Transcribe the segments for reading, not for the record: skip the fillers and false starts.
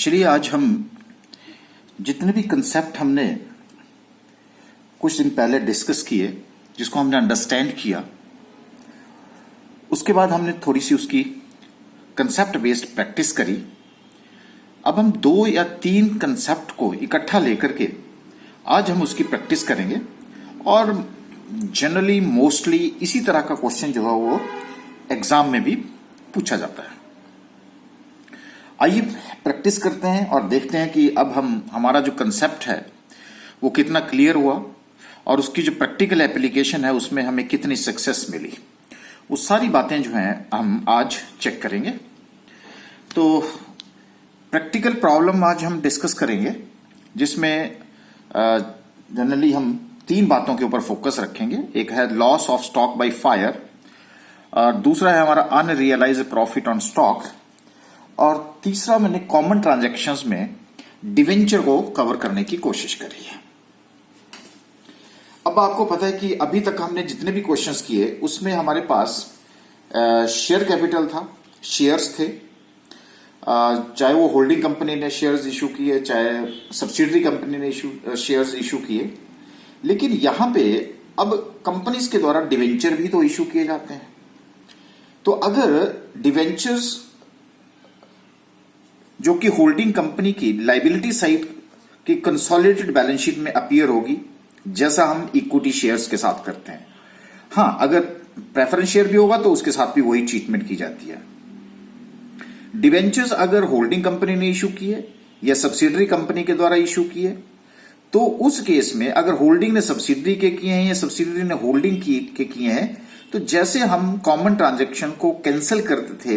चलिए आज हम जितने भी कंसेप्ट हमने कुछ दिन पहले डिस्कस किए, जिसको हमने अंडरस्टैंड किया, उसके बाद हमने थोड़ी सी उसकी कंसेप्ट बेस्ड प्रैक्टिस करी। अब हम 2 या 3 कंसेप्ट को इकट्ठा लेकर के आज हम उसकी प्रैक्टिस करेंगे और जनरली मोस्टली इसी तरह का क्वेश्चन जो है वो एग्जाम में भी पूछा जाता है। आइए प्रैक्टिस करते हैं और देखते हैं कि अब हमारा जो कंसेप्ट है वो कितना क्लियर हुआ और उसकी जो प्रैक्टिकल एप्लीकेशन है उसमें हमें कितनी सक्सेस मिली। वो सारी बातें जो हैं हम आज चेक करेंगे। तो प्रैक्टिकल प्रॉब्लम आज हम डिस्कस करेंगे, जिसमें जनरली हम 3 बातों के ऊपर फोकस रखेंगे। एक है loss of stock by fire, दूसरा है हमारा अनरियलाइज्ड प्रॉफिट ऑन स्टॉक, और तीसरा मैंने कॉमन ट्रांजैक्शंस में डिवेंचर को कवर करने की कोशिश करी है। अब आपको पता है कि अभी तक हमने जितने भी क्वेश्चंस किए उसमें हमारे पास शेयर कैपिटल था, शेयर्स थे, चाहे वो होल्डिंग कंपनी ने शेयर्स इशू किए, चाहे सब्सिडरी कंपनी ने शेयर्स इशू किए। लेकिन यहां पे अब कंपनीज के द्वारा डिवेंचर भी तो इशू किए जाते हैं। तो अगर डिवेंचर्स जो कि होल्डिंग कंपनी की लाइबिलिटी साइड की कंसोलिडेटेड बैलेंस शीट में अपीयर होगी, जैसा हम इक्विटी शेयर्स के साथ करते हैं। हां, अगर प्रेफरेंस शेयर भी होगा तो उसके साथ भी वही ट्रीटमेंट की जाती है। डिवेंचर्स अगर होल्डिंग कंपनी ने इशू किए या सब्सिडरी कंपनी के द्वारा इशू किए, तो उस केस में अगर होल्डिंग ने सब्सिडरी के किए हैं या सब्सिडरी ने होल्डिंग के किए हैं, तो जैसे हम कॉमन ट्रांजैक्शन को कैंसिल करते थे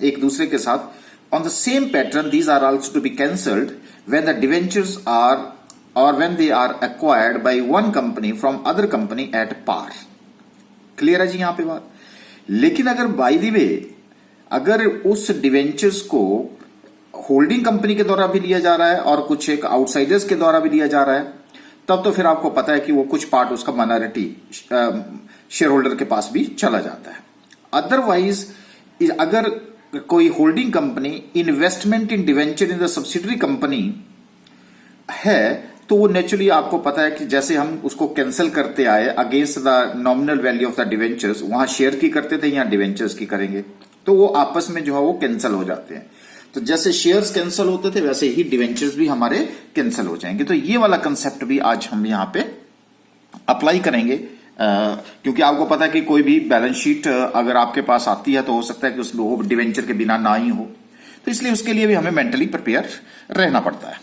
एक दूसरे के साथ, on the same pattern these are also to be cancelled when the debentures are or when they are acquired by one company from other company at par। Clear है जी यहां पे बात। लेकिन अगर बाय द वे अगर उस debentures को holding company के द्वारा भी लिया जा रहा है और कुछ एक आउटसाइडर्स के द्वारा भी लिया जा रहा है, तब तो फिर आपको पता है कि वो कुछ पार्ट उसका माइनॉरिटी शेयर होल्डर के पास भी चला जाता है। अदरवाइज अगर कोई holding company investment in debenture in the subsidiary company है, तो वो नेचुरली आपको पता है कि जैसे हम उसको कैंसिल करते आए against the nominal value of the debentures, वहां शेयर की करते थे, यहां डिवेंचर्स की करेंगे, तो वो आपस में जो है वो कैंसिल हो जाते हैं। तो जैसे शेयर्स कैंसिल होते थे वैसे ही डिवेंचर्स भी हमारे कैंसिल हो जाएंगे। तो ये वाला कंसेप्ट भी आज हम यहां पे अप्लाई करेंगे, क्योंकि आपको पता है कि कोई भी बैलेंस शीट अगर आपके पास आती है तो हो सकता है कि उसमें वो डिवेंचर के बिना ना ही हो, तो इसलिए उसके लिए भी हमें मेंटली प्रिपेयर रहना पड़ता है।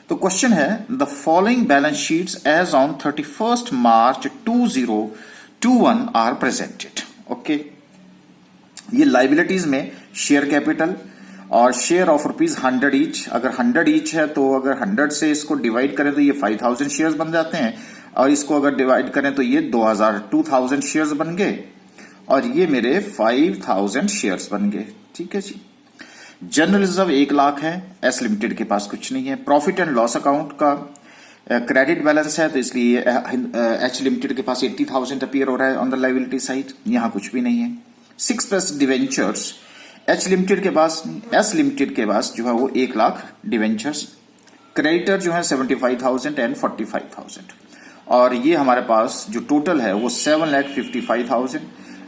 तो क्वेश्चन है the following balance sheets as on 31 March 2021 are presented. Okay, ये लाइबिलिटीज में शेयर कैपिटल और शेयर ऑफ ₹100 ईच, अगर 100 ईच है तो अगर 100 से इसको डिवाइड करें तो ये 5000 शेयर्स बन जाते हैं, और इसको अगर डिवाइड करें तो ये 2000 शेयर्स बन गए, और ये मेरे 5000 शेयर्स बन गए। ठीक है जी। जनरल रिजर्व 1 लाख है, एस लिमिटेड के पास कुछ नहीं है। प्रॉफिट एंड लॉस अकाउंट का क्रेडिट बैलेंस है, तो इसलिए एच लिमिटेड के पास 80,000 अपीयर हो रहा है ऑन द लाइबिलिटी साइड, यहां कुछ भी नहीं है। 6+ डिवेंचर्स एच लिमिटेड के पास, एस लिमिटेड के पास जो है वो 1 लाख डिवेंचर्स, क्रेडिटर जो है 75,000 एंड 45,000, और ये हमारे पास जो टोटल है वो 7,55,000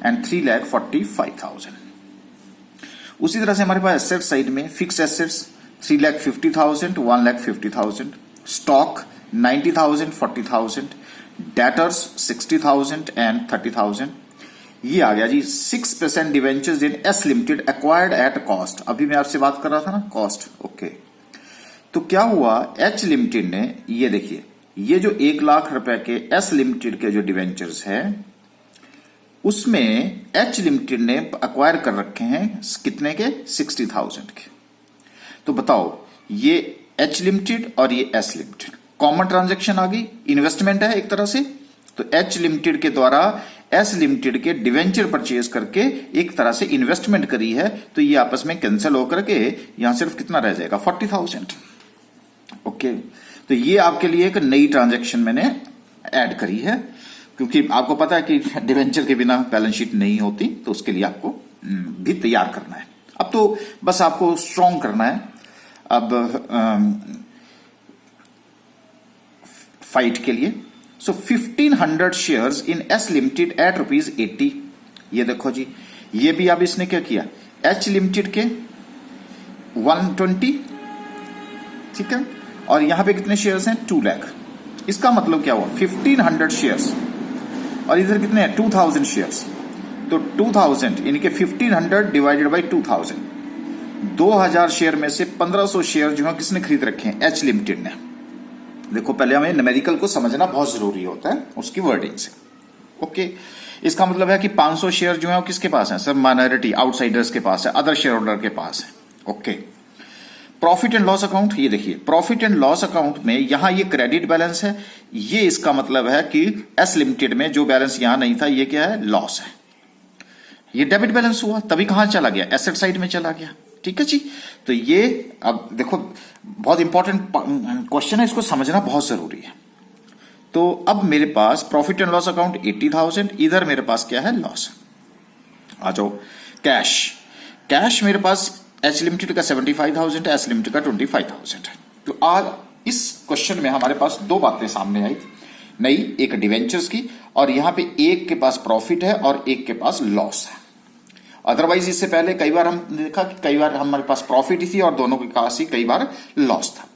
एंड 3,45,000। उसी तरह से हमारे पास एसेट साइड में fix assets 3,50,000, 1,50,000, stock 90,000, 40,000, debtors 60,000 and 30,000। ये आ गया जी 6% debentures in S limited acquired at cost. अभी मैं आपसे बात कर रहा था ना कॉस्ट। ओके, तो क्या हुआ, एच लिमिटेड ने, ये देखिए, ये जो 1 लाख रुपए के एस लिमिटेड के जो डिवेंचर्स है उसमें एच लिमिटेड ने अक्वायर कर रखे हैं कितने के, 60,000 के। तो बताओ, ये एच लिमिटेड और ये एस लिमिटेड कॉमन ट्रांजैक्शन आ गई, इन्वेस्टमेंट है एक तरह से। तो एच लिमिटेड के द्वारा एस लिमिटेड के डिवेंचर परचेज करके एक तरह से इन्वेस्टमेंट करी है, तो ये आपस में कैंसिल होकर के यहां सिर्फ कितना रह जाएगा, 40,000। ओके, तो ये आपके लिए एक नई ट्रांजैक्शन मैंने ऐड करी है, क्योंकि आपको पता है कि डिवेंचर के बिना बैलेंस शीट नहीं होती, तो उसके लिए आपको भी तैयार करना है। अब तो बस आपको स्ट्रॉन्ग करना है। अब फाइट के लिए। So 1500 shares in S limited at ₹80। ये देखो जी, ये भी अब इसने क्या किया, एच लिमिटेड के 120, ठीक है, और यहां पे कितने शेयर्स हैं, 2 लाख। इसका मतलब क्या हुआ, 1500 शेयर्स और इधर कितने हैं, 2000 शेयर्स। तो 2000 यानी कि 1500 डिवाइडेड बाई 2000, 2000 शेयर में से 1500 शेयर जो है किसने खरीद रखे हैं, एच लिमिटेड ने। देखो पहले हमें न्यूमेरिकल को समझना बहुत जरूरी होता है उसकी वर्डिंग से। ओके, इसका मतलब है कि 500 शेयर जो है वो किसके पास है, सब माइनॉरिटी आउटसाइडर्स के पास है, अदर शेयर होल्डर के पास है। Okay, profit and loss account, ये देखिए प्रॉफिट एंड लॉस अकाउंट में यहां ये क्रेडिट बैलेंस है, ये इसका मतलब है कि एस लिमिटेड में जो बैलेंस यहां नहीं था ये क्या है, लॉस है। ये डेबिट बैलेंस हुआ, तभी कहां चला गया, एसेट साइड में चला गया। ठीक है जी, तो ये अब देखो बहुत इंपॉर्टेंट क्वेश्चन है, इसको समझना बहुत जरूरी है। तो अब मेरे पास प्रॉफिट एंड लॉस अकाउंट 80,000, इधर मेरे पास क्या है, लॉस। आ जाओ कैश, कैश मेरे पास एच लिमिटेड का 75,000 है, एस लिमिटेड का 25,000 है। तो आज इस क्वेश्चन में हमारे पास दो बातें सामने आई नई, एक डिवेंचर्स की, और यहां पे एक के पास प्रॉफिट है और एक के पास लॉस है। अदरवाइज इससे पहले कई बार हमने देखा कि कई बार हमारे पास प्रॉफिट ही थी और दोनों के पास ही कई बार लॉस था।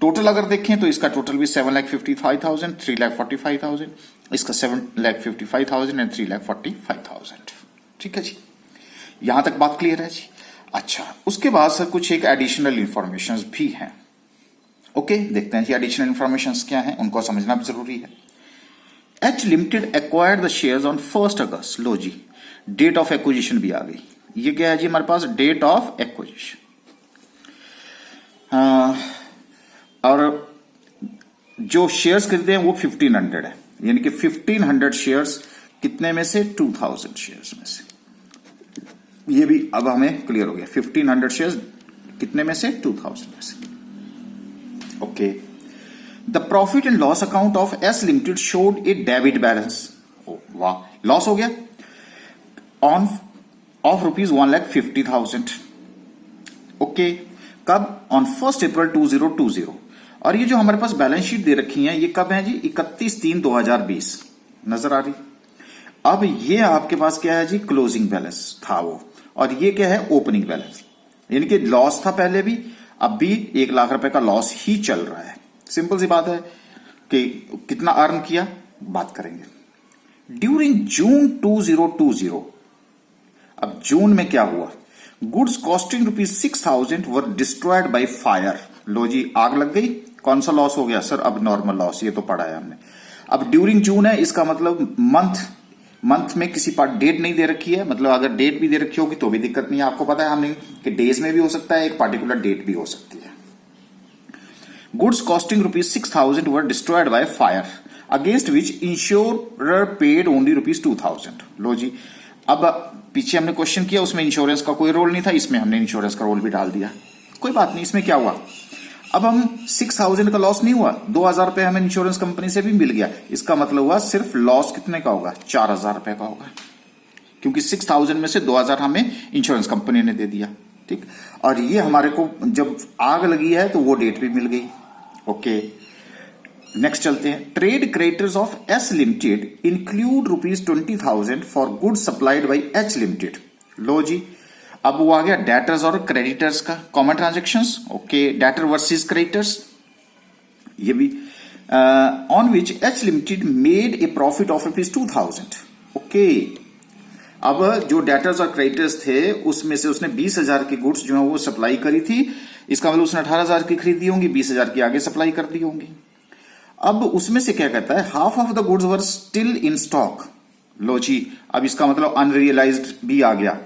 टोटल अगर देखें तो इसका टोटल भी 7,55,000, 3,45,000, इसका 7,55,000 एंड 3,45,000। ठीक है जी, यहां तक बात क्लियर है जी। अच्छा, उसके बाद सर कुछ एक एडिशनल इंफॉर्मेशन भी हैं। ओके, देखते हैं जी एडिशनल इंफॉर्मेशन क्या हैं, उनको समझना भी जरूरी है। H limited acquired the shares on 1 August. लो जी, डेट ऑफ एक्विजिशन भी आ गई। ये क्या है जी हमारे पास, डेट ऑफ एक्विजिशन। और जो शेयर्स खरीदे हैं वो 1500 है, यानी कि 1500 शेयर्स कितने में से, 2000 शेयर्स में से। ये भी अब हमें क्लियर हो गया, 1500 शेयर्स कितने में से, 2000 में से। Okay, the profit and loss account of S limited showed A debit balance. वाह, लॉस हो गया ऑन ऑफ ₹1,50,000। ओके, कब, ऑन 1 अप्रैल 2020। और ये जो हमारे पास बैलेंस शीट दे रखी है ये कब है जी, 31/3/2020 नजर आ रही। अब ये आपके पास क्या है जी, क्लोजिंग बैलेंस था वो, और ये क्या है, ओपनिंग बैलेंस। यानी कि लॉस था पहले भी, अब भी 1 लाख रुपए का लॉस ही चल रहा है। सिंपल सी बात है कि कितना अर्न किया, बात करेंगे। ड्यूरिंग जून 2020, अब जून में क्या हुआ, goods costing ₹6,000 were destroyed by fire. लो जी, आग लग गई, कौन सा लॉस हो गया सर, अब नॉर्मल लॉस, ये तो पढ़ा है हमने। अब ड्यूरिंग जून है, इसका मतलब मंथ में किसी पार्ट डेट नहीं दे रखी है, मतलब अगर डेट भी दे रखी होगी तो भी दिक्कत नहीं है। आपको पता है हमने कि डेज में भी हो सकता है, एक पार्टिकुलर डेट भी हो सकती है। Goods costing ₹6,000 were destroyed by fire against which insurer paid only ₹2,000। लो जी, अब पीछे हमने क्वेश्चन किया उसमें इंश्योरेंस का कोई रोल नहीं था, इसमें हमने इंश्योरेंस का रोल भी डाल दिया। कोई बात नहीं, इसमें क्या हुआ, अब हम 6,000 का लॉस नहीं हुआ, 2,000 रुपए हमें इंश्योरेंस कंपनी से भी मिल गया। इसका मतलब हुआ सिर्फ लॉस कितने का होगा, 4,000 रुपए का होगा, क्योंकि 6,000 में से 2,000 हमें इंश्योरेंस कंपनी ने दे दिया। ठीक, और ये हमारे को जब आग लगी है तो वो डेट भी मिल गई। ओके, नेक्स्ट चलते हैं। Trade creditors of S limited include ₹20,000 for goods supplied by H limited. लो जी, अब वो आ गया डेटर्स और क्रेडिटर्स का common transactions. Okay, debtor versus creditors, ये भी on which H limited made a profit of ₹2,000। Okay, अब जो डेटर्स और क्रेडिटर्स थे उसमें से उसने 20,000 की गुड्स जो है वो सप्लाई करी थी, इसका मतलब उसने 18,000 की खरीदी होंगी, 20,000 की आगे सप्लाई कर दी होंगी। अब उसमें से क्या कहता है, half of the goods were still in stock. लो जी, अब इसका मतलब अनरियलाइज्ड भी आ गया।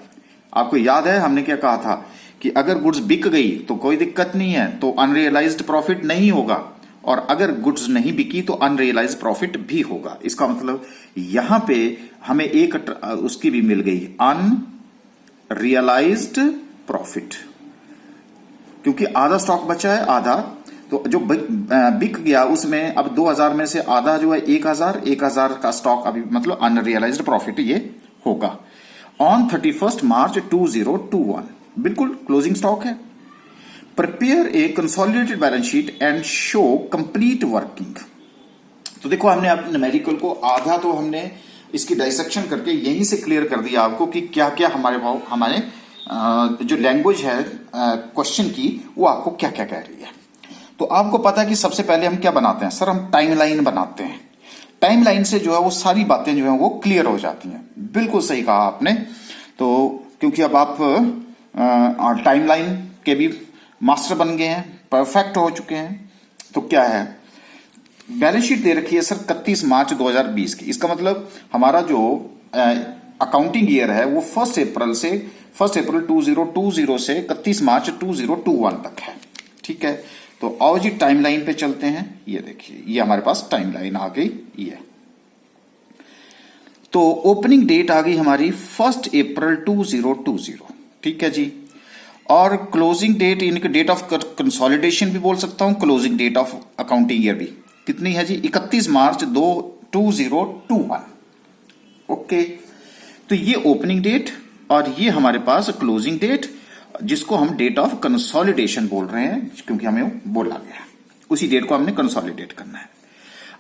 आपको याद है हमने क्या कहा था कि अगर गुड्स बिक गई तो कोई दिक्कत नहीं है, तो अनरियलाइज्ड प्रॉफिट नहीं होगा, और अगर गुड्स नहीं बिकी तो अनरियलाइज्ड प्रॉफिट भी होगा। इसका मतलब यहां पे हमें एक उसकी भी मिल गई, अनरियलाइज्ड प्रॉफिट, क्योंकि आधा स्टॉक बचा है, आधा तो जो बिक गया उसमें अब 2,000 में से आधा जो है 1,000 का स्टॉक अभी मतलब अनरियलाइज्ड प्रॉफिट ये होगा। ऑन 31 मार्च 2021 बिल्कुल क्लोजिंग स्टॉक है। Prepare a consolidated balance sheet and show complete working. तो देखो हमने अपने न्यूमेरिकल को आधा तो हमने इसकी डाइसेक्शन करके यहीं से क्लियर कर दिया आपको कि क्या क्या हमारे जो लैंग्वेज है क्वेश्चन की वो आपको क्या क्या कह रही है। तो आपको पता है कि सबसे पहले हम क्या बनाते हैं सर, हम टाइमलाइन बनाते हैं। टाइमलाइन से जो है वो सारी बातें जो है वो क्लियर हो जाती हैं। बिल्कुल सही कहा आपने। तो क्योंकि अब आप टाइमलाइन के भी मास्टर बन गए हैं, परफेक्ट हो चुके हैं। तो क्या है, बैलेंस शीट दे रखी है सर 31 मार्च 2020 की। इसका मतलब हमारा जो अकाउंटिंग ईयर है वो 1 अप्रैल 2020 से 31 मार्च 2021 तक है। ठीक है, तो आओ जी टाइमलाइन पे चलते हैं। ये देखिए, ये हमारे पास टाइमलाइन आ गई। ये तो ओपनिंग डेट आ गई हमारी 1 अप्रैल 2020। ठीक है जी, और क्लोजिंग डेट, इनके डेट ऑफ कंसोलिडेशन भी बोल सकता हूं, closing date of accounting year भी कितनी है जी, 31 मार्च 2021। ओके, तो ये ओपनिंग डेट और ये हमारे पास क्लोजिंग डेट, जिसको हम डेट ऑफ कंसोलिडेशन बोल रहे हैं क्योंकि हमें बोला गया है, उसी डेट को हमने कंसोलिडेट करना है।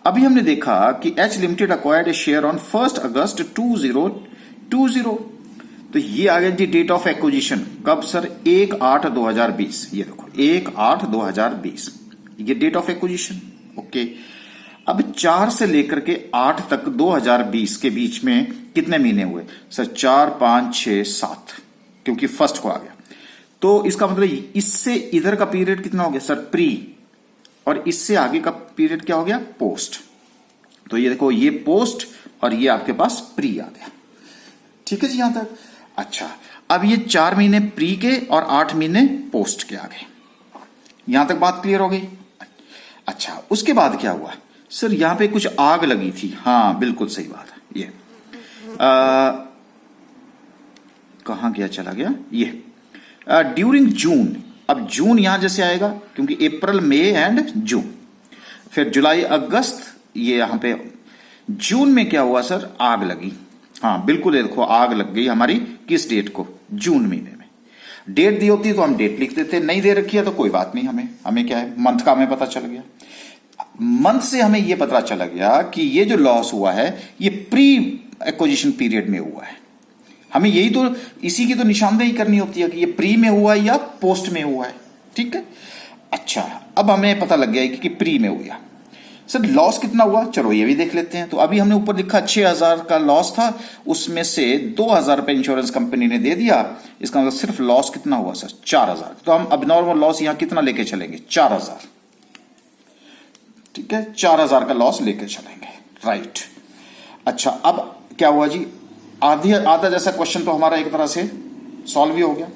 अभी हमने देखा कि H limited acquired A share on 1 अगस्त 2020। तो ये आ गया जी डेट ऑफ एक्विजिशन। कब सर, 1/8/2020। ये देखो 1/8/2020 ये डेट ऑफ एक्विजिशन। ओके, अब 4 से लेकर के 8 तक 2020 के बीच में कितने महीने हुए सर, 4, 5, 6, 7, क्योंकि फर्स्ट को आ गया। तो इसका मतलब इससे इधर का पीरियड कितना हो गया सर, प्री, और इससे आगे का पीरियड क्या हो गया, पोस्ट। तो ये देखो, ये पोस्ट और ये आपके पास प्री आ गया। ठीक है जी यहां तक। अच्छा, अब ये 4 महीने प्री के और 8 महीने पोस्ट के आ गए। यहां तक बात क्लियर हो गई। अच्छा, उसके बाद क्या हुआ सर, यहां पे कुछ आग लगी थी। हाँ बिल्कुल सही बात है। ये कहां गया, चला गया ये ड्यूरिंग जून। अब जून यहां जैसे आएगा क्योंकि अप्रैल, मई एंड जून, फिर जुलाई, अगस्त, ये यहां पे जून में क्या हुआ सर, आग लगी। हाँ बिल्कुल, देखो आग लग गई हमारी किस डेट को, जून महीने में। डेट दी होती तो हम डेट लिख देते, नहीं दे रखी है तो कोई बात नहीं, हमें क्या है, मंथ का हमें पता चल गया। मंथ से हमें यह पता चला गया कि ये जो लॉस हुआ है ये प्री एक्विजिशन पीरियड में हुआ है। हमें यही तो, इसी की तो निशानदेही करनी होती है कि ये प्री में हुआ है या पोस्ट में हुआ है। ठीक है, अच्छा अब हमें पता लग गया कि प्री में हुआ। सर लॉस कितना हुआ, चलो ये भी देख लेते हैं। तो अभी हमने ऊपर लिखा 6,000 का लॉस था, उसमें से 2,000 रुपए इंश्योरेंस कंपनी ने दे दिया। इसका मतलब सिर्फ लॉस कितना हुआ सर, 4,000। तो हम अब नॉर्मल लॉस यहां कितना लेके चलेंगे, 4,000। ठीक है, 4,000 का लॉस लेके चलेंगे, राइट। अच्छा, अब क्या हुआ जी, आधा जैसा क्वेश्चन तो हमारा एक तरह से सॉल्व ही हो गया।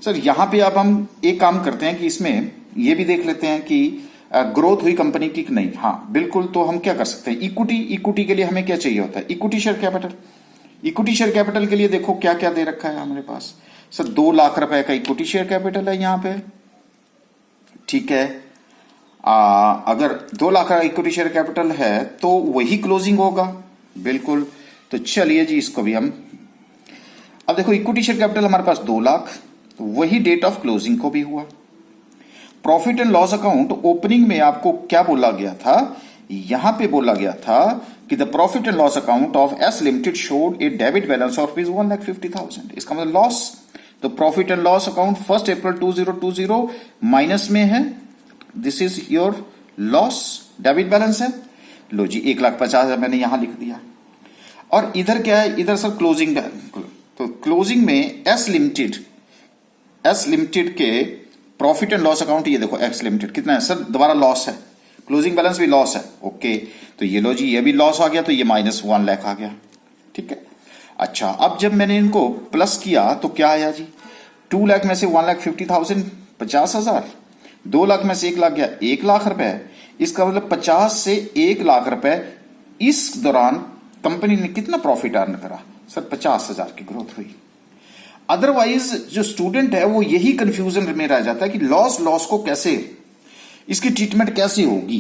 सर यहां पे अब हम एक काम करते हैं कि इसमें ये भी देख लेते हैं कि ग्रोथ हुई कंपनी की कि नहीं। हाँ बिल्कुल, तो हम क्या कर सकते हैं, इक्विटी के लिए हमें क्या चाहिए होता है, equity share capital. Equity share capital के लिए देखो क्या क्या दे रखा है हमारे पास सर, 2 लाख रुपए का इक्विटी शेयर कैपिटल है यहां पे। ठीक है, अगर 2 लाख का इक्विटी शेयर कैपिटल है तो वही क्लोजिंग होगा, बिल्कुल। तो चलिए जी इसको भी हम, अब देखो इक्विटी शेयर कैपिटल हमारे पास 2 लाख, तो वही डेट ऑफ क्लोजिंग को भी हुआ। Profit and loss account opening में आपको क्या बोला गया था, यहां पे बोला गया था कि the profit and loss account of S limited showed A debit balance of ₹1,50,000। इसका मतलब लॉस। तो profit and loss account 1 April 2020 minus में है, this is your loss, debit balance है। लो जी 1,50,000 मैंने यहां लिख दिया। और इधर क्या है, इधर सर क्लोजिंग, तो क्लोजिंग में एस लिमिटेड के प्रॉफिट एंड लॉस अकाउंट, ये देखो एक्स लिमिटेड कितना है सर, दोबारा लॉस है, क्लोजिंग बैलेंस भी लॉस है। ओके, तो ये लो जी ये भी लॉस आ गया, तो ये -1 लाख आ गया। ठीक है, अच्छा अब जब मैंने इनको प्लस किया तो क्या आया जी, 2 लाख में से 1,50,000 50,000, 2 लाख में से 1 लाख गया 1 लाख रुपए। इसका मतलब 50 से 1 लाख रुपए इस दौरान कंपनी ने कितना प्रॉफिट अर्न करा सर, 50,000 की ग्रोथ हुई। अदरवाइज जो स्टूडेंट है वो यही कंफ्यूजन में रह जाता है कि लॉस को कैसे, इसकी ट्रीटमेंट कैसे होगी,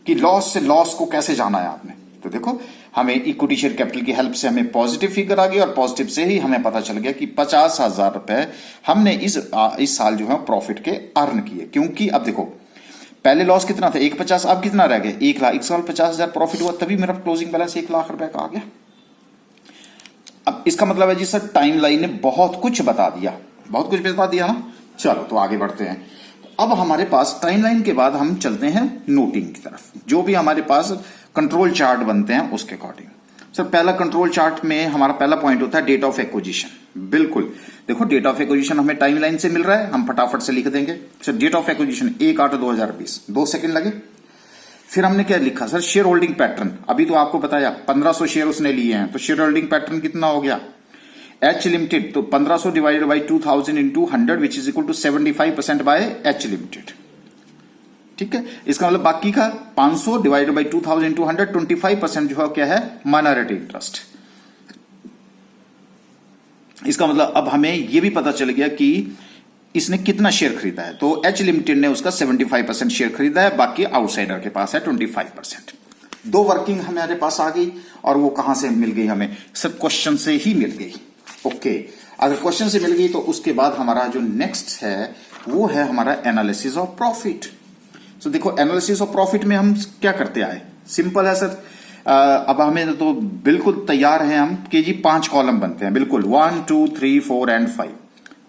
कि लॉस से लॉस को कैसे जाना है आपने। तो तो देखो हमें इक्विटी शेयर कैपिटल की हेल्प से हमें पॉजिटिव फिगर आ गई और पॉजिटिव से ही हमें पता चल गया कि 50,000 रुपए हमने इस साल जो है प्रॉफिट के अर्न किए। क्योंकि अब देखो पहले लॉस कितना था 150, अब कितना रह गया 1 लाख। 1 साल 50,000 प्रॉफिट हुआ तभी मेरा क्लोजिंग बैलेंस 1 लाख रुपए का आ गया। अब इसका मतलब है जी सर टाइमलाइन ने बहुत कुछ बता दिया, बहुत कुछ बता दिया ना। चलो तो आगे बढ़ते हैं। अब हमारे पास टाइमलाइन के बाद हम चलते हैं नोटिंग की तरफ, जो भी हमारे पास कंट्रोल चार्ट बनते हैं उसके अकॉर्डिंग। सर पहला कंट्रोल चार्ट में हमारा पहला पॉइंट होता है डेट ऑफ एक्विजिशन। बिल्कुल देखो डेट ऑफ एक्विजिशन हमें टाइमलाइन से मिल रहा है, हम फटाफट से लिख देंगे। Sir date of acquisition 1/8/2020, 2 second लगे। फिर हमने क्या लिखा सर शेयर होल्डिंग पैटर्न। अभी तो आपको बताया 1500 शेयर उसने लिए हैं, तो शेयर होल्डिंग पैटर्न कितना हो गया एच लिमिटेड, तो 1500 divided by 2000 into 100 which is equal to 75% by H limited. ठीक है, इसका मतलब बाकी का 500 डिवाइडेड बाई 2000 इंटू 100 25% जो है क्या है माइनॉरिटी इंटरेस्ट। इसका मतलब अब हमें यह भी पता चल गया कि इसने कितना शेयर खरीदा है। तो एच लिमिटेड ने उसका 75% शेयर खरीदा है, बाकी आउटसाइडर के पास है 25%। 2 वर्किंग हमारे पास आ गई और वो कहां से मिल गई हमें सर क्वेश्चन से ही मिल गई। ओके अगर क्वेश्चन से मिल गई तो उसके बाद हमारा जो नेक्स्ट है वो है हमारा एनालिसिस ऑफ प्रॉफिट। तो देखो एनालिसिस ऑफ प्रॉफिट में हम क्या करते आए, सिंपल है सर। अब हमें तो बिल्कुल तैयार है हम कि जी 5 कॉलम बनते हैं, बिल्कुल 1 2 3 4 एंड 5।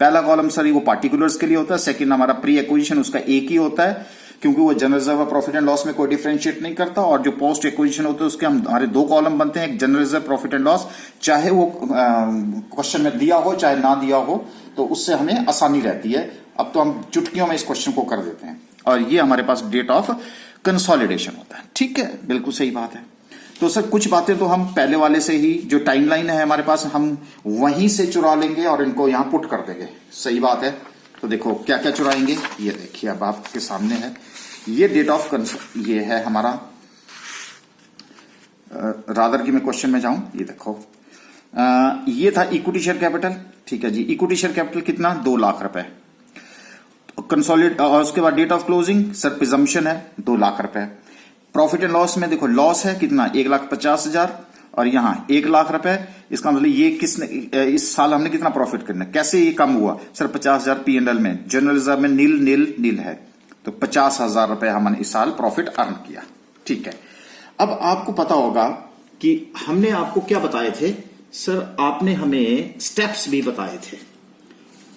पहला कॉलम सर वो पार्टिकुलर्स के लिए होता है, सेकंड हमारा प्री एक्विजिशन उसका एक ही होता है क्योंकि वो general reserve profit and loss में कोई डिफरेंशिएट नहीं करता। और जो पोस्ट एक्विजिशन होते हैं उसके हमारे 2 कॉलम बनते हैं, एक general reserve profit and loss, चाहे वो क्वेश्चन में दिया हो चाहे ना दिया हो, तो उससे हमें आसानी रहती है। अब तो हम चुटकियों में इस क्वेश्चन को कर देते हैं। और ये हमारे पास डेट ऑफ कंसोलिडेशन होता है। ठीक है, बिल्कुल सही बात है। तो सर कुछ बातें तो हम पहले वाले से ही जो टाइमलाइन है हमारे पास हम वहीं से चुरा लेंगे और इनको यहां पुट कर देंगे। सही बात है। तो देखो क्या क्या चुराएंगे, ये देखिए अब आपके सामने है। ये डेट ऑफ ये है हमारा रादर की मैं क्वेश्चन में जाऊं, ये देखो ये था इक्विटी शेयर कैपिटल। ठीक है जी, इक्विटी शेयर कैपिटल कितना 2 लाख रुपए। कंसोलिडेट उसके बाद date of closing sir presumption है 2 लाख रुपए। प्रॉफिट एंड लॉस में देखो लॉस है कितना 1,50,000 और यहां 1 लाख रुपए। इसका मतलब ये किसने इस साल हमने कितना प्रॉफिट करना, कैसे ये कम हुआ सर 50,000 P&L में, जनरल रिजर्व में नील है, तो 50,000 रुपए हमने इस साल प्रॉफिट अर्न किया। ठीक है, अब आपको पता होगा कि हमने आपको क्या बताए थे सर, आपने हमें स्टेप्स भी बताए थे।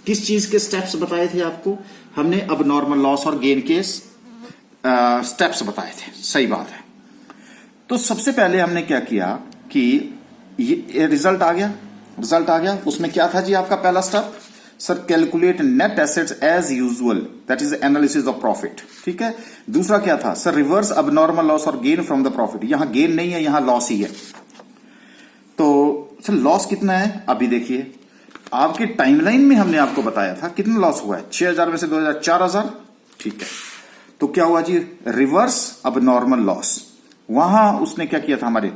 किस चीज के स्टेप्स बताए थे आपको, हमने अब नॉर्मल लॉस और गेन के स्टेप्स बताए थे। सही बात है। तो सबसे पहले हमने क्या किया कि ये रिजल्ट आ गया। उसमें क्या था जी आपका पहला step sir calculate net assets as usual, that is analysis of profit. ठीक है, दूसरा क्या था सर रिवर्स अब नॉर्मल लॉस और गेन फ्रॉम द प्रॉफिट। यहां गेन नहीं है, यहां लॉस ही है। तो सर लॉस कितना है अभी देखिए, आपकी टाइमलाइन में हमने आपको बताया था कितना लॉस हुआ है 6,000 में से 2,000 4,000। ठीक है, तो क्या हुआ जी रिवर्स अब नॉर्मल लॉस। वहां उसने क्या किया था हमारे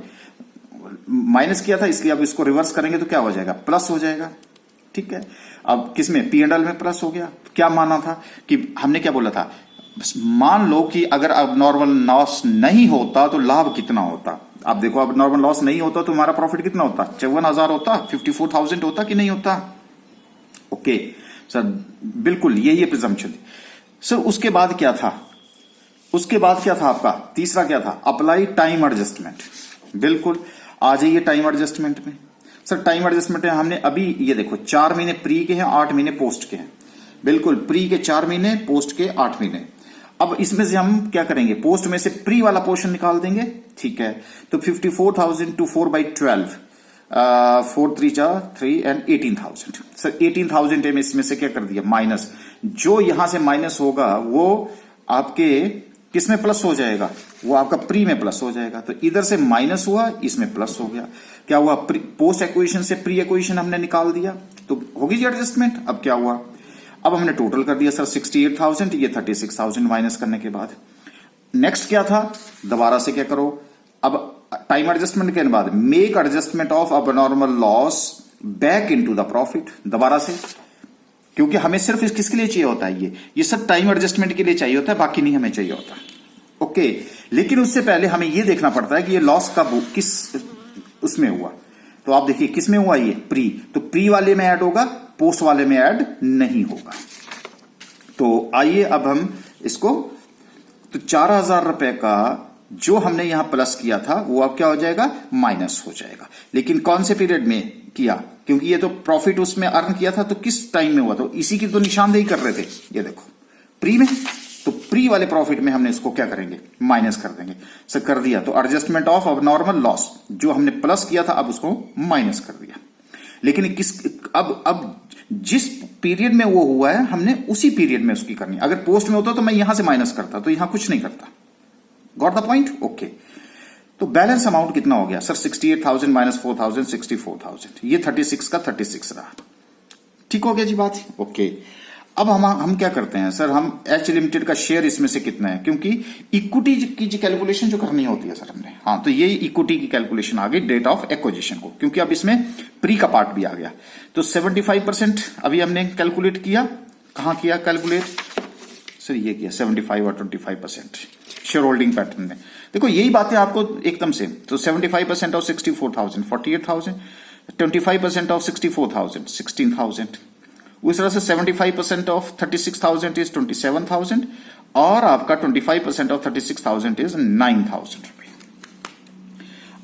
माइनस किया था, इसलिए अब इसको रिवर्स करेंगे तो क्या हो जाएगा प्लस हो जाएगा। ठीक है, अब किसमें P&L में प्लस हो गया। क्या माना था कि हमने क्या बोला था, मान लो कि अगर अब नॉर्मल लॉस नहीं होता तो लाभ कितना होता। अब देखो अब नॉर्मल लॉस नहीं होता तो हमारा प्रॉफिट कितना होता 54,000 होता, 54,000 होता कि नहीं होता। ओके सर बिल्कुल यही है प्रिजम्पशन। सर उसके बाद क्या था, आपका तीसरा क्या था अप्लाई टाइम एडजस्टमेंट। बिल्कुल आ जाइए टाइम एडजस्टमेंट में। सर टाइम एडजस्टमेंट है हमने अभी ये देखो 4 महीने प्री के हैं 8 महीने पोस्ट के हैं। बिल्कुल प्री के 4 महीने पोस्ट के 8 महीने। अब इसमें से हम क्या करेंगे पोस्ट में से प्री वाला पोर्शन निकाल देंगे। ठीक है, तो 54,000 टू 4/12 4 3 4 3 एंड 18,000। सर 18,000 में इसमें से क्या कर दिया माइनस, जो यहां से माइनस होगा वो आपके किसमें प्लस हो जाएगा, वो आपका प्री में प्लस हो जाएगा। तो इधर से माइनस हुआ इसमें प्लस हो गया। क्या हुआ पोस्ट एक्विजिशन से प्री एक्विजिशन हमने निकाल दिया तो होगी जी एडजस्टमेंट। अब क्या हुआ, अब हमने टोटल कर दिया सर 68,000, ये 36,000 माइनस करने के बाद नेक्स्ट क्या था, दोबारा से क्या करो अब टाइम एडजस्टमेंट के बाद मेक एडजस्टमेंट ऑफ अब normal loss back into the profit. दोबारा से, क्योंकि हमें सिर्फ किसके लिए चाहिए होता है ये सब टाइम एडजस्टमेंट के लिए चाहिए होता है, बाकी नहीं हमें चाहिए होता। ओके, लेकिन उससे पहले हमें यह देखना पड़ता है कि ये लॉस कब किस उसमें हुआ। तो आप देखिए किस में हुआ, ये प्री, तो प्री वाले में ऐड होगा, पोस्ट वाले में ऐड नहीं होगा। तो आइए अब हम इसको, तो 4,000 रुपए का जो हमने यहां प्लस किया था वो अब क्या हो जाएगा, माइनस हो जाएगा। लेकिन कौन से पीरियड में किया, क्योंकि ये तो प्रॉफिट उसमें अर्न किया था, तो किस टाइम में हुआ, तो इसी की तो निशानदेही कर रहे थे। ये देखो प्री में, तो प्री वाले प्रॉफिट में हमने इसको क्या करेंगे, माइनस कर देंगे। सर कर दिया, तो एडजस्टमेंट ऑफ अबनॉर्मल लॉस, जो हमने प्लस किया था अब उसको माइनस कर दिया। लेकिन किस, अब जिस पीरियड में वो हुआ है हमने उसी पीरियड में उसकी करनी। अगर पोस्ट में होता तो मैं यहां से माइनस करता, तो यहां कुछ नहीं करता। Got the point? ओके। तो बैलेंस अमाउंट कितना हो गया सर, 68,000 माइनस 4,000 64,000। ये 36 का 36 रहा। ठीक हो गया जी बात? ओके। अब हम क्या करते हैं सर, हम एच लिमिटेड का शेयर इसमें से कितना है, क्योंकि इक्विटी की जो कैलकुलेशन जो करनी होती है सर हमने, हाँ, तो ये इक्विटी की कैलकुलेशन आ गई डेट ऑफ एक्विजिशन को, क्योंकि अब इसमें प्री का पार्ट भी आ गया। तो 75% अभी हमने कैलकुलेट किया, कहां किया कैलकुलेट सर, ये किया 75 और 25% शेयर होल्डिंग पैटर्न में। देखो यही बातें आपको एकदम से, तो 75% ऑफ 64,000 48,000, 25% ऑफ 64,000 16,000, उस तरह से 75% ऑफ 36,000 इज 27,000, और आपका 25% ऑफ 36,000 इज 9,000 रुपए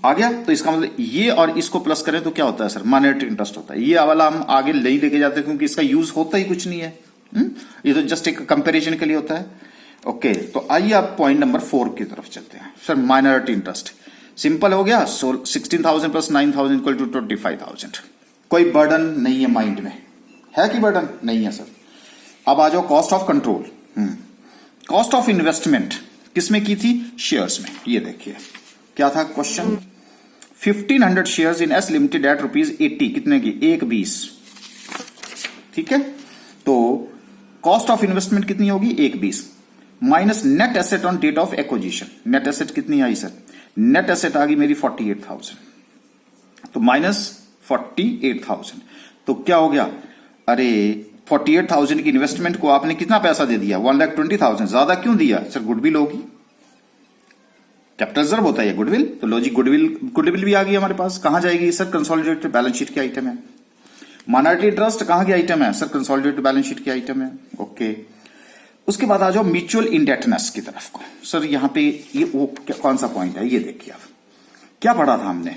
आ गया। तो इसका मतलब ये और इसको प्लस करें तो क्या होता है सर, माइनॉरिटी इंटरेस्ट होता है। ये वाला हम आगे नहीं लेके जाते क्योंकि इसका यूज होता ही कुछ नहीं है। ये तो जस्ट एक कंपैरिजन के लिए होता है। ओके, तो आइए आप पॉइंट नंबर 4 की तरफ चलते हैं सर। माइनॉरिटी इंटरेस्ट सिंपल हो गया, 16,000 प्लस 9,000 इक्वल टू 25,000। कोई बर्डन नहीं है माइंड में, है कि बर्डन नहीं है सर। अब आ जाओ cost of control. Cost of investment किसमें की थी, शेयर्स में। ये देखिए क्या था question, 1500 shares in S limited at ₹80, कितने की, 1.20। ठीक है, तो कॉस्ट ऑफ इन्वेस्टमेंट कितनी होगी, 1.20 minus net asset on date of acquisition. Net asset कितनी आई सर, नेट एसेट आ गई मेरी 48,000, तो माइनस 48,000, तो क्या हो गया, अरे 48,000 की इन्वेस्टमेंट को आपने कितना पैसा दे दिया, 1,20,000। ज्यादा क्यों दिया सर, गुडविल होगी, कैपिटल रिजर्व होता है गुडविल, तो लॉजिक गुडविल भी आ गई हमारे पास। कहां जाएगी सर, कंसोलिडेटेड बैलेंस शीट के आइटम है। माइनॉरिटी ट्रस्ट कहां की आइटम है सर, कंसोलिडेटेड बैलेंस शीट की आइटम है। ओके, उसके बाद आ जाओ म्यूचुअल इंडेटनेस की तरफ को। सर यहां पे ये वो कौन सा पॉइंट है, ये देखिए आप क्या पढ़ा था हमने,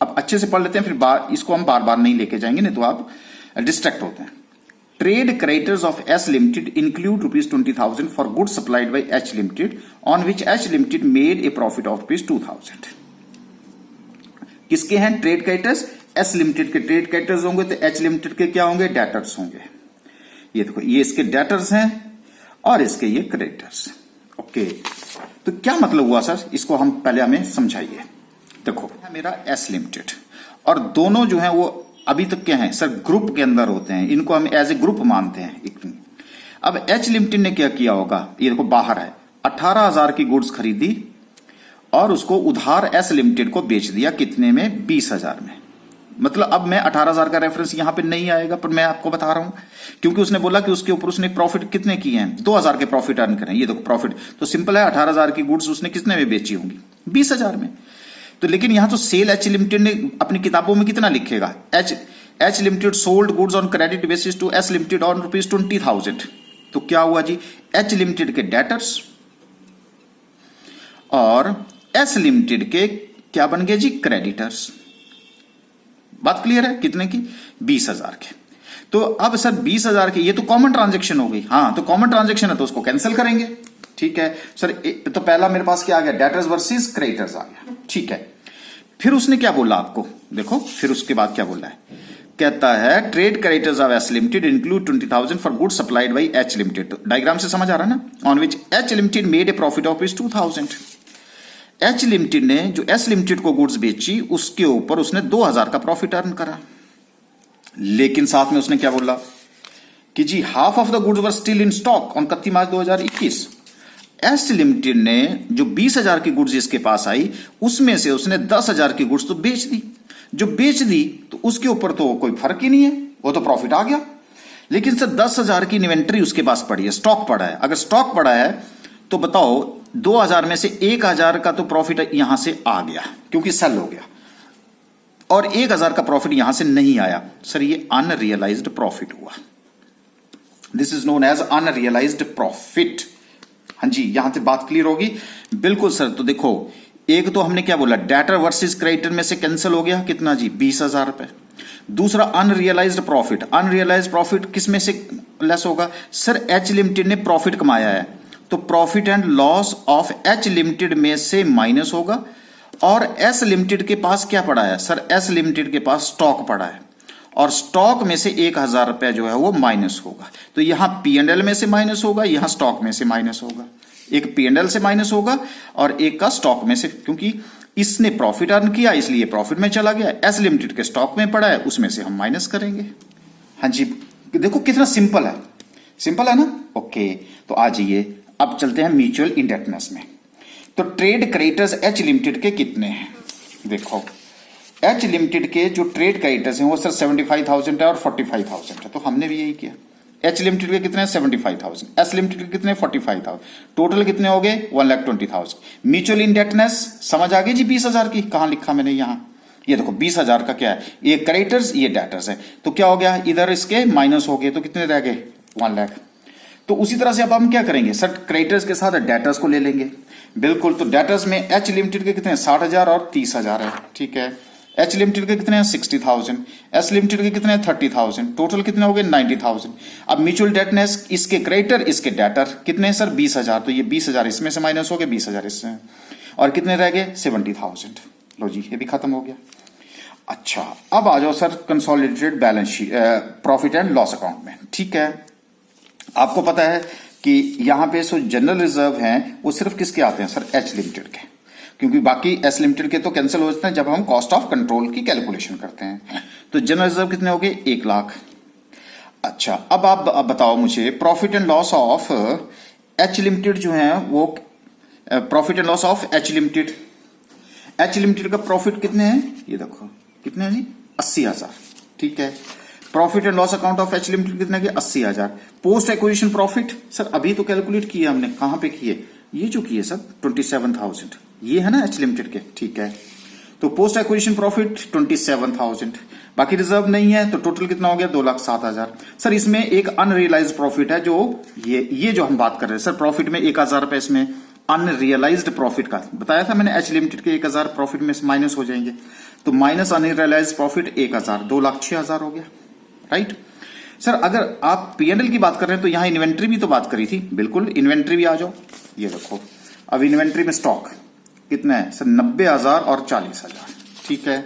अब अच्छे से पढ़ लेते हैं, फिर इसको हम बार बार नहीं लेके जाएंगे, नहीं तो आप डिस्ट्रैक्ट होते हैं। Trade creditors of S limited include ₹20,000 for good supplied by H limited on which H limited made a profit of ₹2,000। किसके हैं ट्रेड क्रेडिटर्स, एस लिमिटेड के ट्रेड क्रेडिटर्स होंगे, तो एच लिमिटेड के क्या होंगे, डेटर्स होंगे। ये देखो ये इसके डेटर्स हैं और इसके ये क्रेडिटर्स। ओके, तो क्या मतलब हुआ सर, इसको हम पहले हमें समझाइए। देखो मेरा एस लिमिटेड और दोनों जो है वो अभी तक क्या है सर, ग्रुप के अंदर होते हैं, इनको हम एज ए ग्रुप मानते हैं। अब एच लिमिटेड ने क्या किया होगा, ये देखो बाहर है, 18,000 की गुड्स खरीदी और उसको उधार एस लिमिटेड को बेच दिया, कितने में, 20,000 में। मतलब अब मैं 18,000 का रेफरेंस यहां पे नहीं आएगा, पर मैं आपको बता रहा हूं क्योंकि उसने बोला कि उसके ऊपर उसने प्रॉफिट कितने किए हैं, 2,000 के प्रॉफिट अर्न करें। ये देखो प्रॉफिट तो सिंपल है, 18,000 की गुड्स उसने कितने में बेची होंगी, 20,000 में। तो लेकिन यहां तो सेल एच लिमिटेड ने अपनी किताबों में कितना लिखेगा, H limited sold goods on credit basis to S limited on ₹20,000। तो क्या हुआ जी, एच लिमिटेड के डेटर्स और एस लिमिटेड के क्या बन गए जी, क्रेडिटर्स। बात क्लियर है, कितने की, 20,000 के। तो अब सर 20,000 के, ये तो कॉमन ट्रांजेक्शन हो गई, हाँ, तो कॉमन ट्रांजेक्शन है तो उसको कैंसिल करेंगे। ठीक है सर, तो पहला मेरे पास क्या आ गया, डेटर्स वर्सेस क्रेडिटर्स आ गया। ठीक है, फिर उसने क्या बोला आपको, देखो फिर उसके बाद क्या बोला है, कहता है trade creditors of S limited include 20,000 for goods supplied by H limited. Diagram से समझ आ रहा है ना, on which H limited made a profit of ₹2,000। H limited ने जो एस लिमिटेड को गुड्स बेची उसके ऊपर उसने 2,000 का प्रॉफिट अर्न करा। लेकिन साथ में उसने क्या बोला कि जी half of the goods were still in stock on 31 March 2021। S limited ने जो 20,000 की गुड्स जिसके पास आई उसमें से उसने 10,000 की गुड्स तो बेच दी। जो बेच दी तो उसके ऊपर तो कोई फर्क ही नहीं है, वो तो प्रॉफिट आ गया। लेकिन सर 10,000 की इन्वेंट्री उसके पास पड़ी है, स्टॉक पड़ा है। अगर स्टॉक पड़ा है तो बताओ 2000 में से 1000 का तो प्रॉफिट यहां से आ गया क्योंकि सेल हो गया, और 1000 का प्रॉफिट यहां से नहीं आया। सर ये अनरियलाइज्ड प्रॉफिट हुआ। This is known as unrealised profit. हाँ जी, यहां से बात क्लियर होगी? बिल्कुल सर। तो देखो, एक तो हमने क्या बोला, डेटर वर्सेस क्रेडिटर में से कैंसिल हो गया कितना जी, 20,000 रुपए। दूसरा अनरियलाइज्ड प्रॉफिट, अनरियलाइज्ड प्रॉफिट किस में से लेस होगा? सर एच लिमिटेड ने प्रॉफिट कमाया है, तो profit and loss of H limited में से माइनस होगा। और एस लिमिटेड के पास क्या पड़ा है? सर एस लिमिटेड के पास स्टॉक पड़ा है, और स्टॉक में से 1000 रुपए जो है वो माइनस होगा। तो यहां P&L में से माइनस होगा, यहां स्टॉक में से माइनस होगा। एक P&L से माइनस होगा और एक का स्टॉक में से, क्योंकि इसने प्रॉफिट अर्न किया इसलिए प्रॉफिट में चला गया। एस लिमिटेड के स्टॉक में पड़ा है, उसमें से हम माइनस करेंगे। हाँ जी, देखो कितना सिंपल है, सिंपल है ना? ओके, तो आ जाइए अब चलते हैं म्यूचुअल इंडेटनेस में। तो ट्रेड क्रेडिटर्स एच लिमिटेड के कितने हैं? देखो एच लिमिटेड के जो ट्रेड क्रेडिटर्स हैं वो सर 75,000 है और 45,000 है, तो हमने भी यही किया। एच लिमिटेड के कितने हैं? 75,000। एस लिमिटेड के कितने? 45,000। टोटल कितने हो गए? 1,20,000। म्यूचुअल इंडेटनेस समझ आ गई जी? 20,000 की। कहां लिखा मैंने? यहां। ये देखो 20,000 का क्या है, ये क्रेडिटर्स ये डेटर्स है, तो क्या हो गया, इधर इसके माइनस हो गए, तो कितने रह गए? 1 लाख। तो उसी तरह से अब हम क्या करेंगे सर, क्रेडिटर्स के साथ डेटर्स को ले लेंगे। बिल्कुल, तो डेटर्स में एच लिमिटेड के कितने? 60,000 और 30,000 है, ठीक है। एच लिमिटेड के कितने हैं? 60,000। एस लिमिटेड के कितने हैं? 30,000। टोटल कितने हो गए? 90,000। अब म्यूचुअल डेटनेस, इसके क्रेडिटर इसके डेटर कितने हैं सर? 20,000। तो ये 20,000 इसमें से माइनस हो गए, 20,000 इससे, और कितने रह गए? 70,000। लो जी, ये भी खत्म हो गया। अच्छा, अब आ जाओ sir consolidated balance sheet, profit and loss account में। ठीक है, आपको पता है कि यहां पे जो जनरल रिजर्व हैं वो सिर्फ किसके आते हैं सर? एच लिमिटेड के, क्योंकि बाकी एस लिमिटेड के तो कैंसिल हो जाते हैं जब हम कॉस्ट ऑफ कंट्रोल की कैलकुलेशन करते हैं। तो जनरल रिजर्व कितने हो गए? 1 लाख। अच्छा, अब आप बताओ मुझे profit and loss of H limited जो है वो, profit and loss of H limited, H limited का प्रॉफिट कितने हैं? ये देखो कितने हैं जी? 80,000। ठीक है, profit and loss account of H limited कितने के? 80,000। पोस्ट एक्विजिशन प्रॉफिट सर अभी तो कैलकुलेट किया हमने, कहां पे किए? ये जो किए सर 27,000, ये है ना एच लिमिटेड के। ठीक है, तो पोस्ट एक्विजिशन प्रॉफिट 27,000, बाकी रिजर्व नहीं है, तो टोटल कितना हो गया? 2,07,000। सर इसमें एक अनरियलाइज्ड प्रॉफिट है, जो ये जो हम बात कर रहे हैं सर, प्रॉफिट में 1,000 रुपए इसमें अनरियलाइज्ड प्रॉफिट का बताया था मैंने, एच लिमिटेड के 1,000 प्रॉफिट में माइनस हो जाएंगे, तो माइनस अनरियलाइज्ड प्रॉफिट 1,000, 2,06,000 हो गया। राइट सर, अगर आप P&L की बात कर रहे हैं तो यहां इन्वेंट्री भी तो बात करी थी। बिल्कुल, इन्वेंट्री भी आ जाओ। ये देखो, अब इन्वेंट्री में स्टॉक कितना है सर? 90,000 और 40,000। ठीक है,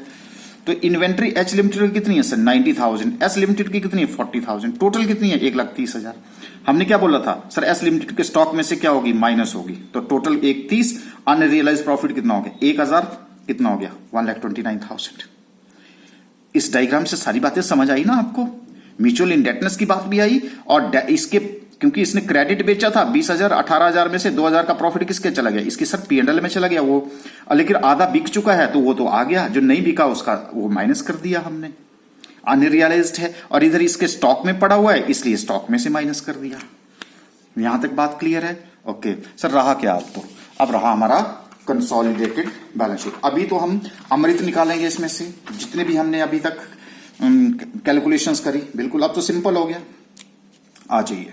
तो इन्वेंट्री एच लिमिटेड की कितनी है सर? 90,000। एस लिमिटेड की कितनी है? 40,000। टोटल कितनी है? 1,30,000। हमने क्या बोला था सर? एस लिमिटेड के स्टॉक में से क्या होगी? माइनस होगी, तो टोटल 1,30। अनरियलाइज प्रॉफिट कितना हो गया? 1,000। कितना हो गया? 1,29,000। इस डायग्राम से सारी बातें समझ आई ना आपको? म्यूचुअल इंडेटनेस की बात भी आई, और इसके क्योंकि इसने क्रेडिट बेचा था 20,000, 18,000 में से 2,000 का प्रॉफिट किसके चला गया? इसके सर P&L में चला गया वो, लेकिन आधा बिक चुका है तो वो तो आ गया, जो नहीं बिका उसका वो माइनस कर दिया हमने, अनरियलाइज्ड है। और इधर इसके स्टॉक में पड़ा हुआ है, इसलिए स्टॉक में से माइनस कर दिया। यहां तक बात क्लियर है? ओके सर, रहा क्या अब? तो अब रहा हमारा कंसोलिडेटेड बैलेंस शीट। अभी तो हम अमृत निकालेंगे इसमें से, जितने भी हमने अभी तक कैलकुलेशंस करी। बिल्कुल, अब तो सिंपल हो गया। आ जाइए,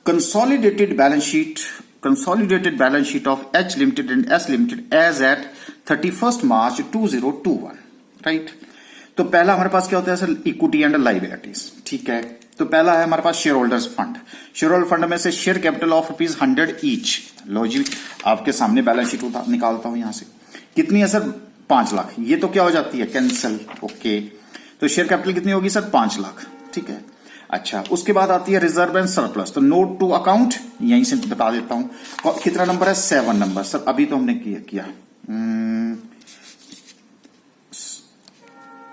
consolidated balance sheet of H limited and S limited as at 31st March 2021, right. तो पहला हमारे पास क्या होता है सर? Equity and liabilities. ठीक है, तो पहला है हमारे पास shareholders fund. Shareholder fund में से शेयर कैपिटल ऑफ ₹100 ईच। लो जी, आपके सामने बैलेंस शीट निकालता हूं यहां से। कितनी है सर? 5 लाख। ये तो क्या हो जाती है? कैंसिल। ओके, तो शेयर कैपिटल कितनी होगी सर? 5 लाख। ठीक है, अच्छा, उसके बाद आती है रिजर्व एंड सरप्लस। तो नोट टू अकाउंट यहीं से बता देता हूं। कितना नंबर है? 7 नंबर। सर अभी तो हमने किया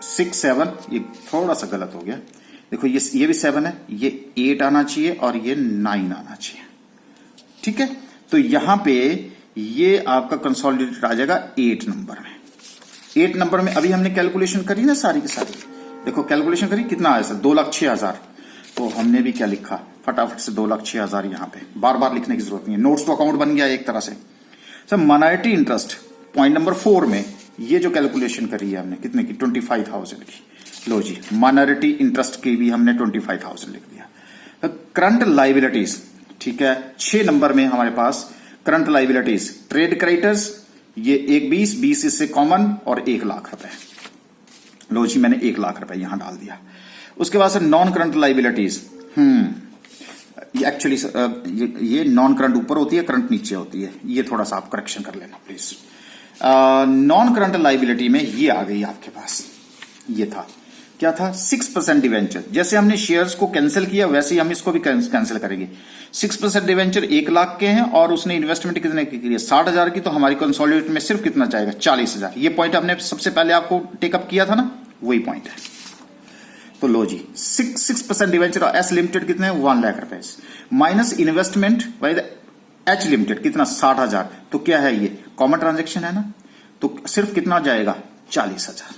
6, 7, ये थोड़ा सा गलत हो गया। देखो ये भी 7 है, ये 8 आना चाहिए और ये 9 आना चाहिए। ठीक है, तो यहां पे ये आपका कंसोलिडेटेड आ जाएगा 8 नंबर में। 8 नंबर में अभी हमने कैलकुलेशन करी ना सारी की सारी। देखो कैलकुलेशन करी, कितना आया सर? 2,06,000। तो हमने भी क्या लिखा, फटाफट से 2,06,000 यहाँ पे, बार बार लिखने की जरूरत नहीं है, नोट्स टू अकाउंट बन गया एक तरह से। Sir minority interest point number 4 में ये जो कैलकुलेशन करी है हमने कितने की, 25,000 की। लो जी, माइनॉरिटी इंटरेस्ट की भी हमने 25,000 लिख दिया। तो करंट लाइबिलिटीज, ठीक है, 6 नंबर में हमारे पास करंट लाइबिलिटीज, ट्रेड क्रेडिटर्स, ये 1,20,20 इससे कॉमन और 1 लाख रुपए। लो जी, मैंने 1 लाख रुपए यहां डाल दिया। उसके बाद से नॉन करंट लाइबिलिटीज, एक्चुअली ये नॉन करंट ऊपर होती है, करंट नीचे होती है, ये थोड़ा सा आप करेक्शन कर लेना प्लीज। नॉन करंट लाइबिलिटी में ये आ गई आपके पास, ये था क्या था, 6% डिवेंचर। जैसे हमने शेयर्स को कैंसिल किया वैसे ही हम इसको भी कैंसिल करेंगे। 6% डिवेंचर 1 लाख के हैं और उसने इन्वेस्टमेंट कितने की है, 60,000 की, तो हमारी कंसोलिडेट में सिर्फ कितना जाएगा, 40,000। ये पॉइंट हमने सबसे पहले आपको टेकअप किया था ना, वही पॉइंट है। तो लो जी, 6% डिवेंचर और एस लिमिटेड कितने हैं, 1 लाख रुपए, minus investment by the H limited कितना, 60,000। तो क्या है, ये कॉमन ट्रांजेक्शन है ना, तो सिर्फ कितना जाएगा, 40,000।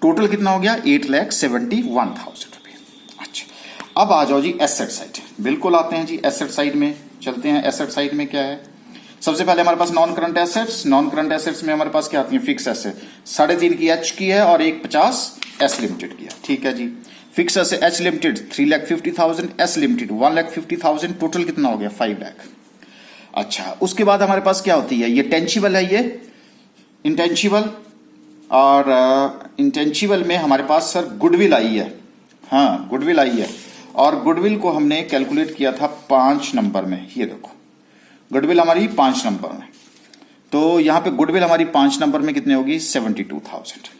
टोटल कितना हो गया, 8,71,000 रुपए। अच्छा, अब आ जाओ जी एसेट साइड, बिल्कुल आते हैं जी एसेट साइड में, चलते हैं। एसेट साइड में क्या है, सबसे पहले हमारे पास non current assets. Non current assets में हमारे पास क्या आती है, फिक्स एसेट 3.5 की एच की है और 1,50 एस लिमिटेड की है, ठीक है जी। Fix asset H limited 3,50,000, S limited 1,50,000, total कितना हो गया, 5 लाख। अच्छा, उसके बाद हमारे पास क्या होती है, ये टेंजिबल है, ये इंटेंजिबल, और इंटेंजिबल में हमारे पास सर गुडविल आई है। हाँ, गुडविल आई है, और गुडविल को हमने कैलकुलेट किया था 5 नंबर में। ये देखो, गुडविल हमारी 5 नंबर में, तो यहां पे गुडविल हमारी 5 नंबर में कितने होगी, 72,000।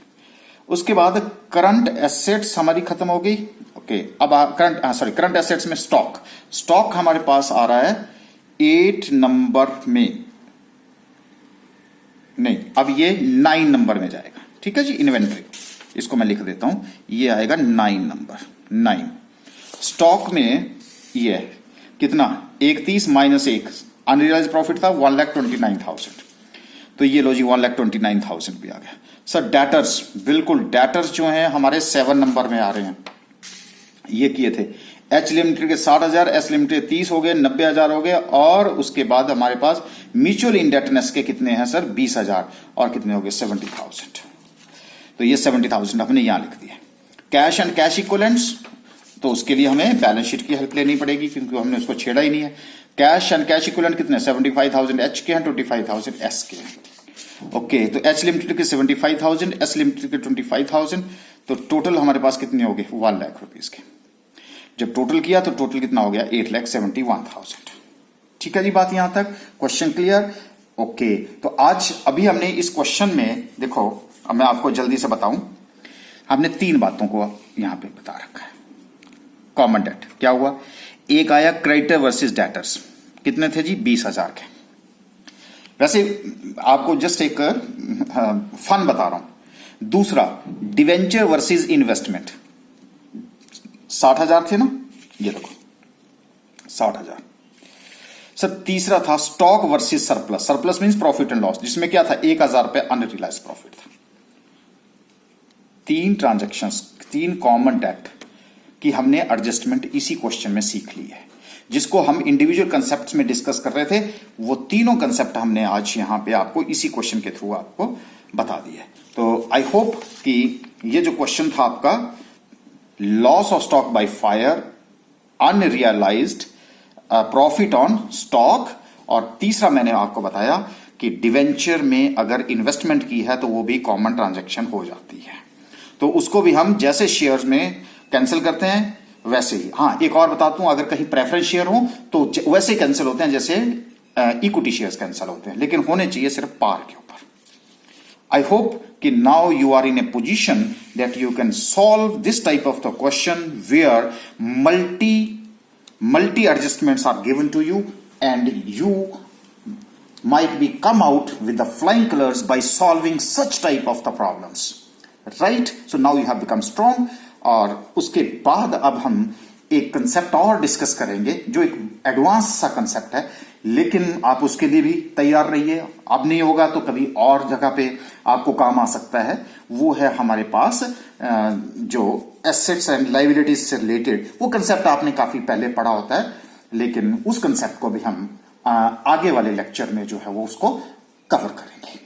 उसके बाद करंट एसेट्स हमारी खत्म हो गई। ओके, अब करंट एसेट्स में स्टॉक हमारे पास आ रहा है 8 नंबर में, नहीं, अब ये 9 नंबर में जाएगा, ठीक है जी। इन्वेंट्री, इसको मैं लिख देता हूं, ये आएगा 9 नंबर, 9। स्टॉक में ये कितना, 31 माइनस 1, अनरियलाइज प्रॉफिट था 1,29,000, तो ये लो जी 1,29,000 भी आ गया। सर डेटर्स, बिल्कुल डेटर्स जो हैं हमारे 7 नंबर में आ रहे हैं, ये किए थे एच लिमिटेड के 60,000, एस लिमिटेड 30 हो गए, 90,000 हो गए, और उसके बाद हमारे पास म्यूचुअल इंडेटनेस के कितने हैं सर, 20,000, और कितने हो गए, 70,000। तो ये 70,000 हमने यहां लिख दिया। कैश एंड कैश इक्विवेलेंट्स, तो उसके लिए हमें बैलेंस शीट की हेल्प लेनी पड़ेगी क्योंकि हमने उसको छेड़ा ही नहीं है। कैश एंड कैश इक्विवेलेंट कितने, 75,000 एच के हैं, 25,000 एस के हैं। ओके, तो एच लिमिटेड के 75,000, एस लिमिटेड के 25,000, तो टोटल हमारे पास कितने हो गए, 1 लाख रुपीज के। जब टोटल किया तो टोटल कितना हो गया, 8,71,000। ठीक है जी, बात यहां तक, क्वेश्चन क्लियर। ओके, तो आज अभी हमने इस क्वेश्चन में देखो, अब मैं आपको जल्दी से बताऊं, हमने 3 बातों को यहां पे बता रखा है। कॉमन डेट क्या हुआ, एक आया क्रेडिटर वर्सेस डेटर्स, कितने थे जी, 20,000 के। वैसे आपको जस्ट एक फन बता रहा हूं। दूसरा डिवेंचर वर्सेस इन्वेस्टमेंट, 60,000 थे ना, ये देखो 60,000। सर तीसरा था stock versus surplus, surplus means profit and loss, जिसमें क्या था, 1,000 रुपए अनरियलाइज प्रॉफिट था। 3 ट्रांजैक्शंस, 3 कॉमन डेट की हमने एडजस्टमेंट इसी क्वेश्चन में सीख ली है। जिसको हम इंडिविजुअल कंसेप्ट्स में डिस्कस कर रहे थे, वो तीनों कंसेप्ट हमने आज यहां पे आपको इसी क्वेश्चन के थ्रू आपको बता दिया। तो आई होप कि ये जो क्वेश्चन था आपका, loss of stock by fire, unrealised profit on stock, और तीसरा मैंने आपको बताया कि डिवेंचर में अगर इन्वेस्टमेंट की है तो वो भी कॉमन ट्रांजैक्शन हो जाती है, तो उसको भी हम जैसे शेयर्स में कैंसिल करते हैं वैसे ही। हाँ, एक और बताता हूं, अगर कहीं प्रेफरेंस शेयर हो तो वैसे ही कैंसिल होते हैं जैसे इक्विटी शेयर्स कैंसिल होते हैं, लेकिन होने चाहिए सिर्फ पार के ऊपर। आई होप कि now you are in a position that you can solve this type of the question where multi adjustments are given to you and you might be come out with the flying colors by solving such type of the problems, right? So now you have become strong। और उसके बाद अब हम एक concept और discuss करेंगे जो एक एडवांस सा कंसेप्ट है, लेकिन आप उसके लिए भी तैयार रहिए। अब नहीं होगा तो कभी और जगह पे आपको काम आ सकता है। वो है हमारे पास जो एसेट्स एंड लायबिलिटीज से रिलेटेड, वो कंसेप्ट आपने काफी पहले पढ़ा होता है, लेकिन उस कंसेप्ट को भी हम आगे वाले लेक्चर में जो है वो उसको कवर करेंगे।